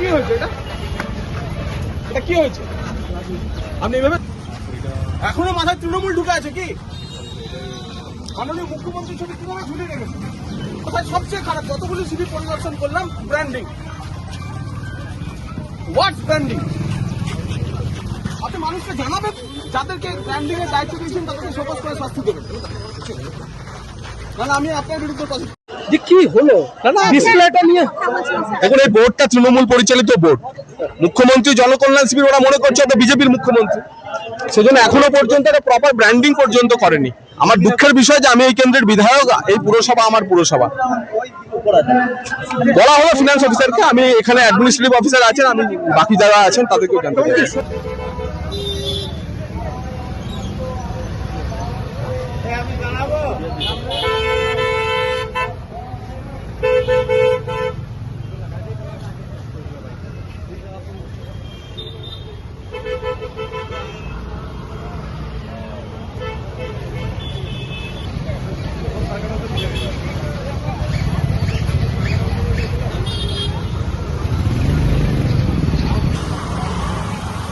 কি হয়েছে? এটা কি হয়েছে? আপনি এভাবে এখনো মাথায় তৃণমূল ঢুকে আছে কি? মাননীয় মুখ্যমন্ত্রী ছবি কিভাবে ঝুলিয়ে রেখেছে? কোথায় সবচেয়ে খারাপ যতগুলি শিবির পরিদর্শন করলাম, ব্র্যান্ডিং। হোয়াটস ব্র্যান্ডিং? আপনি মানুষকে জানাবেন, যাদেরকে ব্র্যান্ডিং এর দায়িত্ব দিয়েছেন তাদেরকে শোকজ করে শাস্তি দেবেন। কারণ আমি আপনার বিরুদ্ধে কথা কি হলো ডিসপ্লেটা নিয়ে এখন এই বোর্ডটা তৃণমূল পরিচালিত বোর্ড। মুখ্যমন্ত্রী জনকল্যাণ শিবির ওরা মনে করছে ওটা বিজেপির মুখ্যমন্ত্রী, সেজন্য এখনো পর্যন্ত একটা প্রপার ব্র্যান্ডিং পর্যন্ত করেনি। আমার দুঃখের বিষয় যে আমি এই কেন্দ্রের বিধায়ক, এই পুরসভা আমার পুরসভা। বলা হলো ফিনান্স অফিসারকে, আমি এখানে অ্যাডমিনিস্ট্রেটিভ অফিসার আছেন, আমি বাকি যারা আছেন তাদেরকেও জানতে চাই।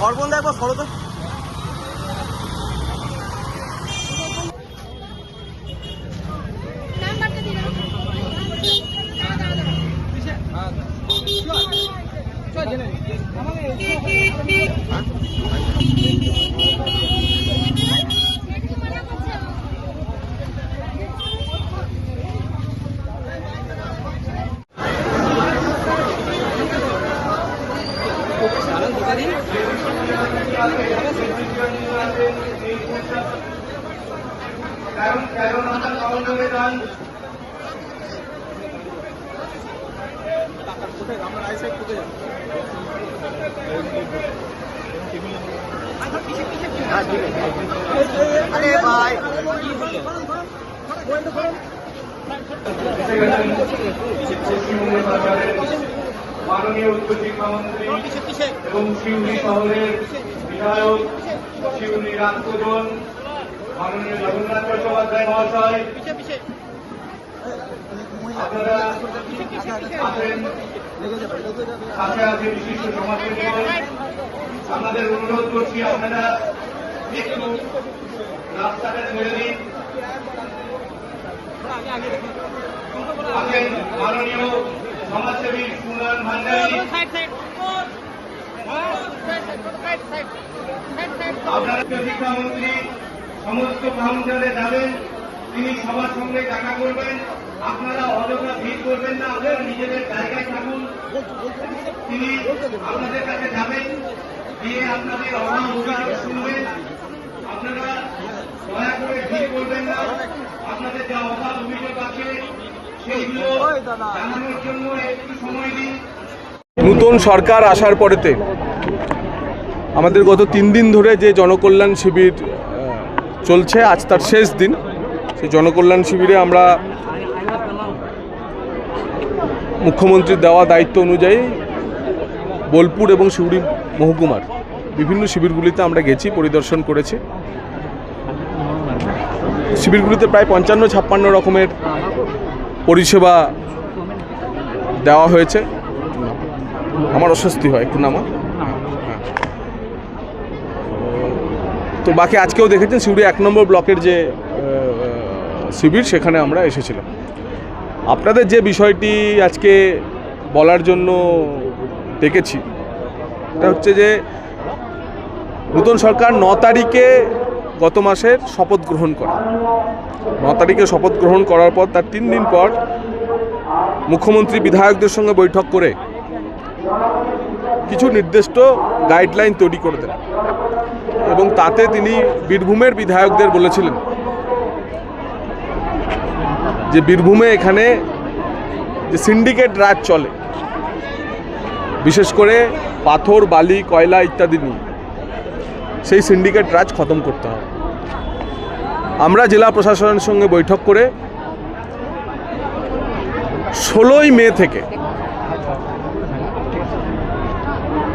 অর্পণ একবার সরতে अरे भाई মাননীয় উচ্চ শিক্ষামন্ত্রী এবং শিউরি শহরের বিধায়ক শিউরি রাজপ্রজন মাননীয় জগন্নাথ চট্টোপাধ্যায় মহাশয়, আপনারা আছেন, সাথে আছে বিশিষ্ট সমাজসেবীগণ। আমাদের অনুরোধ করছি আপনারা একটু রাস্তাটা ছেড়ে দিন। আছেন মাননীয় সমাজসেবী সুনান ভান্ডারী, আপনারা শিক্ষামন্ত্রী সমস্ত কাউন্টারে যাবেন, তিনি সবার সঙ্গে দেখা করবেন। আপনারা অযথা ভিড় করবেন না, আপনারা নিজেদের জায়গায় থাকুন। তিনি আপনাদের কাছে যাবেন, গিয়ে আপনাদের অভাব অভিযোগ শুনবেন। আপনারা দয়া করে ভিড় করবেন না, আপনাদের যা অভাব অভিযোগ আছে সেইগুলো জানানোর জন্য একটু সময় দিন। নতুন সরকার আসার পরেতে আমাদের গত 3 দিন ধরে যে জনকল্যাণ শিবির চলছে, আজ তার শেষ দিন। সেই জনকল্যাণ শিবিরে আমরা মুখ্যমন্ত্রীর দেওয়া দায়িত্ব অনুযায়ী বোলপুর এবং সিউড়ি মহকুমার বিভিন্ন শিবিরগুলিতে আমরা গেছি, পরিদর্শন করেছি। শিবিরগুলিতে প্রায় 55-56 রকমের পরিষেবা দেওয়া হয়েছে। আমার অস্বস্তি হয় একটু নামা। তো বাকি আজকেও দেখেছেন সিউড়ি 1 নম্বর ব্লকের যে শিবির, সেখানে আমরা এসেছিলাম। আপনাদের যে বিষয়টি আজকে বলার জন্য ডেকেছি, এটা হচ্ছে যে নতুন সরকার 9 তারিখে গত মাসের শপথ গ্রহণ করে। 9 তারিখে শপথ গ্রহণ করার পর তার 3 দিন পর মুখ্যমন্ত্রী বিধায়কদের সঙ্গে বৈঠক করে কিছু নির্দিষ্ট গাইডলাইন তৈরি করে দেন এবং তাতে তিনি বীরভূমের বিধায়কদের বলেছিলেন যে বীরভূমে এখানে যে সিন্ডিকেট রাজ চলে, বিশেষ করে পাথর, বালি, কয়লা ইত্যাদি নিয়ে, সেই সিন্ডিকেট রাজ খতম করতে হবে। আমরা জেলা প্রশাসনের সঙ্গে বৈঠক করে 16ই মে থেকে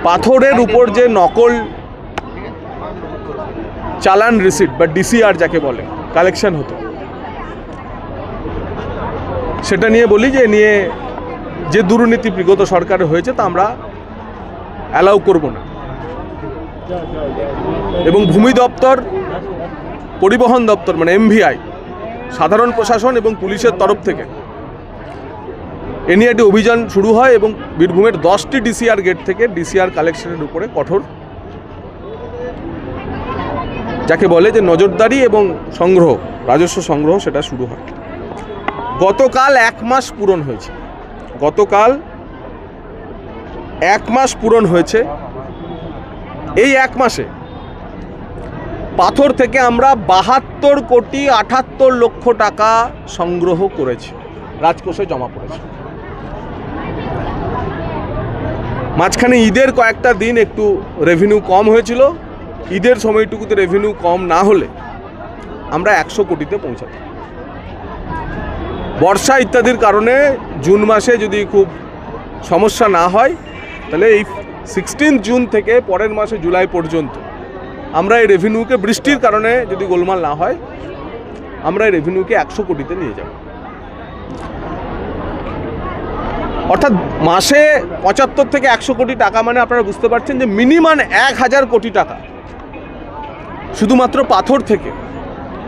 পাথরের উপর যে নকল চালান রিসিট বা ডিসিআর যাকে বলে কালেকশন হতো, সেটা নিয়ে বলি যে নিয়ে যে দুর্নীতি বিগত সরকারে হয়েছে তা আমরা অ্যালাউ করব না। এবং ভূমি দপ্তর, পরিবহন দপ্তর মানে MVI, সাধারণ প্রশাসন এবং পুলিশের তরফ থেকে এ নিয়ে একটি অভিযান শুরু হয় এবং বীরভূমের 10টি DCR গেট থেকে DCR কালেকশনের উপরে কঠোর, যাকে বলে যে নজরদারি এবং সংগ্রহ, রাজস্ব সংগ্রহ, সেটা শুরু হয়। গতকাল 1 মাস পূরণ হয়েছে। গতকাল 1 মাস পূরণ হয়েছে। এই 1 মাসে পাথর থেকে আমরা 72 কোটি 78 লক্ষ টাকা সংগ্রহ করেছি, রাজকোষে জমা পড়েছে। মাঝখানে ঈদের কয়েকটা দিন একটু রেভিনিউ কম হয়েছিল। ঈদের সময়টুকুতে রেভিনিউ কম না হলে আমরা 100 কোটিতে পৌঁছাতাম। বর্ষা ইত্যাদির কারণে জুন মাসে যদি খুব সমস্যা না হয় তাহলে এই 16 জুন থেকে পরের মাসে জুলাই পর্যন্ত আমরা এই রেভিনিউকে, বৃষ্টির কারণে যদি গোলমাল না হয়, আমরা এই রেভিনিউকে 100 কোটিতে নিয়ে যাব। অর্থাৎ মাসে 75 থেকে 100 কোটি টাকা, মানে আপনারা বুঝতে পারছেন যে মিনিমাম 1000 কোটি টাকা শুধুমাত্র পাথর থেকে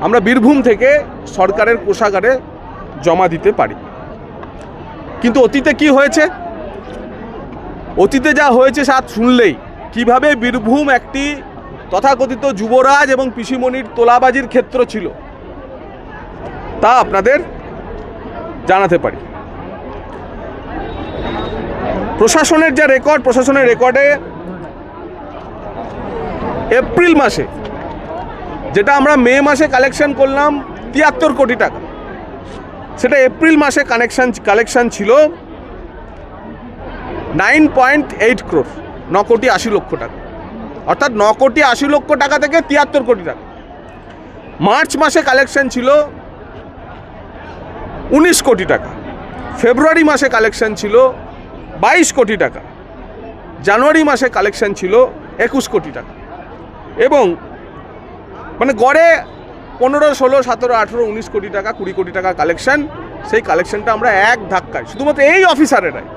আমরা বীরভূম থেকে সরকারের কোষাগারে জমা দিতে পারি। কিন্তু অতীতে কি হয়েছে? অতীতে যা হয়েছে তা শুনলেই কিভাবে বীরভূম একটি তথাকথিত যুবরাজ এবং পিসিমণির তোলাবাজির ক্ষেত্র ছিল তা আপনাদের জানাতে পারি। প্রশাসনের যা রেকর্ড, প্রশাসনের রেকর্ডে এপ্রিল মাসে, যেটা আমরা মে মাসে কালেকশন করলাম 73 কোটি টাকা, সেটা এপ্রিল মাসে কালেকশন ছিল 9.8 crore, 9 কোটি 80 লক্ষ টাকা। অর্থাৎ 9 কোটি 80 লক্ষ টাকা থেকে 73 কোটি টাকা। মার্চ মাসে কালেকশন ছিল 19 কোটি টাকা। ফেব্রুয়ারি মাসে কালেকশন ছিল 22 কোটি টাকা। জানুয়ারি মাসে কালেকশন ছিল 21 কোটি টাকা। এবং মানে গড়ে 15, 16, 17, 18, 19 কোটি টাকা, 20 কোটি টাকা কালেকশন। সেই কালেকশনটা আমরা এক ধাক্কায়, শুধুমাত্র এই অফিসারেরাই,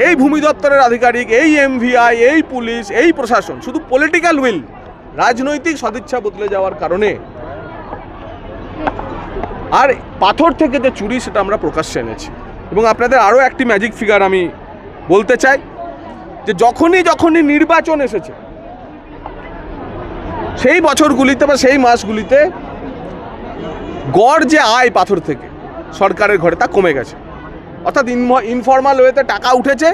এই ভূমি দপ্তরের আধিকারিক, এই MVI, এই পুলিশ, এই প্রশাসন, শুধু পলিটিক্যাল উইল, রাজনৈতিক সদিচ্ছা বদলে যাওয়ার কারণে আর পাথর থেকে যে চুরি সেটা আমরা প্রকাশ্যে এনেছি। এবং আপনাদের আরও একটি ম্যাজিক ফিগার আমি বলতে চাই, যে যখনই নির্বাচন এসেছে সেই বছরগুলিতে বা সেই মাসগুলিতে গড় যে আয় পাথর থেকে সরকারের ঘরে তা কমে গেছে। অর্থাৎ ইনফর্মাল ওয়েতে টাকা উঠেছে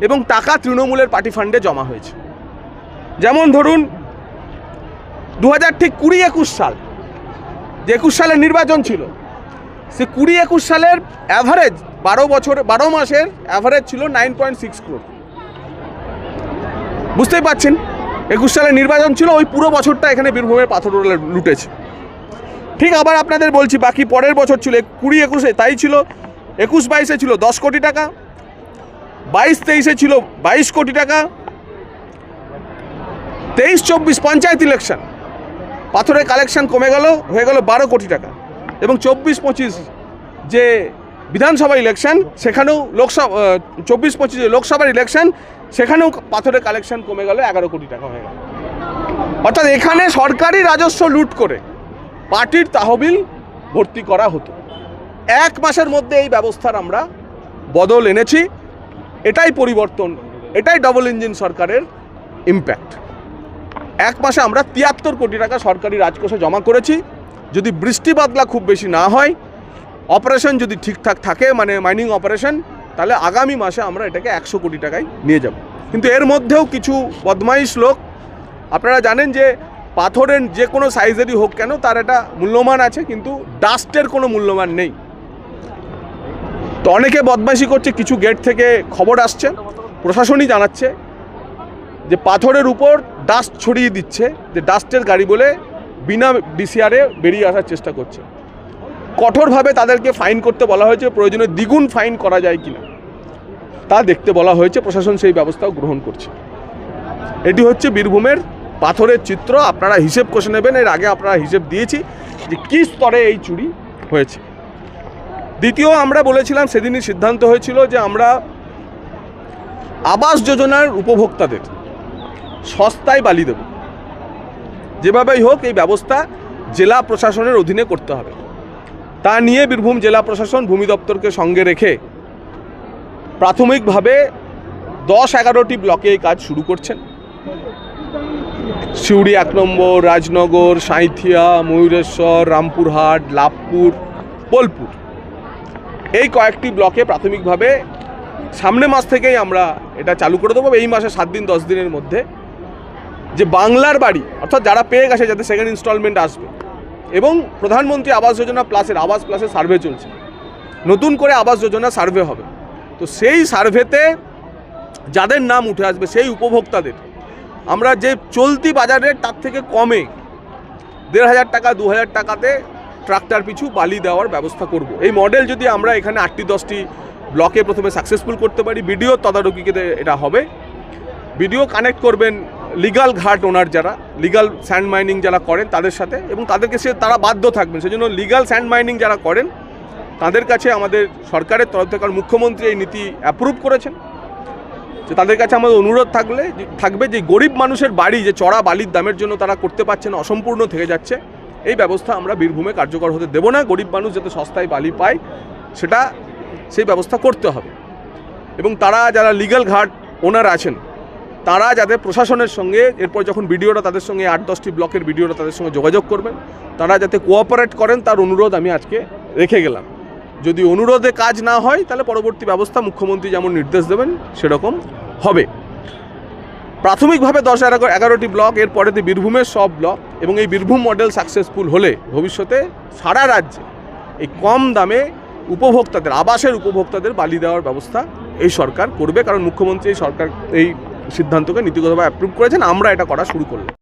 এবং টাকা তৃণমূলের পার্টি ফান্ডে জমা হয়েছে। যেমন ধরুন 2020-21 সাল, যে 21 সালের নির্বাচন ছিল, সে 20-21 সালের অ্যাভারেজ 12 মাসের অ্যাভারেজ ছিল 9.6 crore। বুঝতেই পারছেন, 21 সালের নির্বাচন ছিল, ওই পুরো বছরটা এখানে বীরভূমের পাথর লুটেছে। ঠিক আবার আপনাদের বলছি, বাকি পরের বছর ছিল 20-21-এ তাই ছিল, 21-22-এ ছিল 10 কোটি টাকা, 22-23-এ ছিল 22 কোটি টাকা, 23-24 পঞ্চায়েত ইলেকশন পাথরের কালেকশন কমে গেল, হয়ে গেল 12 কোটি টাকা। এবং 24-25 যে বিধানসভা ইলেকশন, সেখানেও 24-25 লোকসভার ইলেকশন, সেখানেও পাথরের কালেকশন কমে গেল, 11 কোটি টাকা হয়ে গেল। অর্থাৎ এখানে সরকারি রাজস্ব লুট করে পার্টির তহবিল ভর্তি করা হতো। 1 মাসের মধ্যে এই ব্যবস্থার আমরা বদল এনেছি। এটাই পরিবর্তন, এটাই ডবল ইঞ্জিন সরকারের ইম্প্যাক্ট। 1 মাসে আমরা 73 কোটি টাকা সরকারি রাজকোষে জমা করেছি। যদি বৃষ্টি বাদলা খুব বেশি না হয়, অপারেশন যদি ঠিকঠাক থাকে, মানে মাইনিং অপারেশন, তাহলে আগামী মাসে আমরা এটাকে 100 কোটি টাকায় নিয়ে যাব। কিন্তু এর মধ্যেও কিছু বদমাইশ লোক, আপনারা জানেন যে পাথরের যে কোনো সাইজেরই হোক কেন তার একটা মূল্যমান আছে, কিন্তু ডাস্টের কোনো মূল্যমান নেই। তো অনেকে বদমাইশি করছে। কিছু গেট থেকে খবর আসছে, প্রশাসনই জানাচ্ছে যে পাথরের উপর ডাস্ট ছড়িয়ে দিচ্ছে, যে ডাস্টের গাড়ি বলে বিনা DCR-এ বেরিয়ে আসার চেষ্টা করছে। কঠোরভাবে তাদেরকে ফাইন করতে বলা হয়েছে, প্রয়োজনে দ্বিগুণ ফাইন করা যায় কিনা তা দেখতে বলা হয়েছে। প্রশাসন সেই ব্যবস্থাও গ্রহণ করছে। এটি হচ্ছে বীরভূমের পাথরের চিত্র। আপনারা হিসেব কষে নেবেন। এর আগে আপনারা হিসেব দিয়েছি যে কী স্তরে এই চুরি হয়েছে। দ্বিতীয়, আমরা বলেছিলাম, সেদিনই সিদ্ধান্ত হয়েছিল যে আমরা আবাস যোজনার উপভোক্তাদের সস্তায় বালি দেব, যেভাবেই হোক এই ব্যবস্থা জেলা প্রশাসনের অধীনে করতে হবে। তা নিয়ে বীরভূম জেলা প্রশাসন ভূমি দপ্তরকে সঙ্গে রেখে প্রাথমিকভাবে 10-11টি ব্লকে এই কাজ শুরু করছেন। সিউড়ি 1 নম্বর, রাজনগর, সাঁইথিয়া, ময়ূরেশ্বর, রামপুরহাট, লাভপুর, বোলপুর, এই কয়েকটি ব্লকে প্রাথমিকভাবে সামনের মাস থেকেই আমরা এটা চালু করে দেবো। এই মাসে 7 দিন 10 দিনের মধ্যে যে বাংলার বাড়ি অর্থাৎ যারা পেয়ে গেছে, যাদের সেকেন্ড ইনস্টলমেন্ট আসবে, এবং প্রধানমন্ত্রী আবাস যোজনা প্লাসের আবাস প্লাসের সার্ভে চলছে, নতুন করে আবাস যোজনা সার্ভে হবে। তো সেই সার্ভেতে যাদের নাম উঠে আসবে সেই উপভোক্তাদের আমরা যে চলতি বাজারের তার থেকে কমে 1,500 টাকা 2,000 টাকাতে ট্রাক্টর পিছু বালি দেওয়ার ব্যবস্থা করব। এই মডেল যদি আমরা এখানে 8-10টি ব্লকে প্রথমে সাকসেসফুল করতে পারি, বিডিও তদারকিতে এটা হবে। বিডিও কানেক্ট করবেন লিগাল ঘাট ওনার, যারা লিগাল স্যান্ড মাইনিং যারা করেন তাদের সাথে, এবং তাদেরকে তারা বাধ্য থাকবেন। সেজন্য লিগাল স্যান্ড মাইনিং যারা করেন তাদের কাছে আমাদের সরকারের তরফ থেকে, কারণ মুখ্যমন্ত্রী এই নীতি অ্যাপ্রুভ করেছেন, যে তাদের কাছে আমাদের অনুরোধ থাকবে যে গরিব মানুষের বাড়ি যে চড়া বালির দামের জন্য তারা করতে পারছে না, অসম্পূর্ণ থেকে যাচ্ছে, এই ব্যবস্থা আমরা বীরভূমে কার্যকর হতে দেব না। গরিব মানুষ যাতে সস্তায় বালি পায় সেই ব্যবস্থা করতে হবে। এবং তারা যারা লিগ্যাল ঘাট ওনার আছেন তারা যাতে প্রশাসনের সঙ্গে, এরপর যখন বিডিওরা তাদের সঙ্গে 8-10টি ব্লকের বিডিওরা তাদের সঙ্গে যোগাযোগ করবেন, তারা যাতে কোঅপারেট করেন তার অনুরোধ আমি আজকে রেখে গেলাম। যদি অনুরোধে কাজ না হয় তাহলে পরবর্তী ব্যবস্থা মুখ্যমন্ত্রী যেমন নির্দেশ দেবেন সেরকম হবে। প্রাথমিকভাবে 10-11টি ব্লক, এরপরে বীরভূমের সব ব্লক, এবং এই বীরভূম মডেল সাকসেসফুল হলে ভবিষ্যতে সারা রাজ্যে এই কম দামে উপভোক্তাদের, আবাসের উপভোক্তাদের বালি দেওয়ার ব্যবস্থা এই সরকার করবে, কারণ মুখ্যমন্ত্রী এই সিদ্ধান্তকে নীতিগতভাবে অ্যাপ্রুভ করেছেন। আমরা এটা করা শুরু করলাম।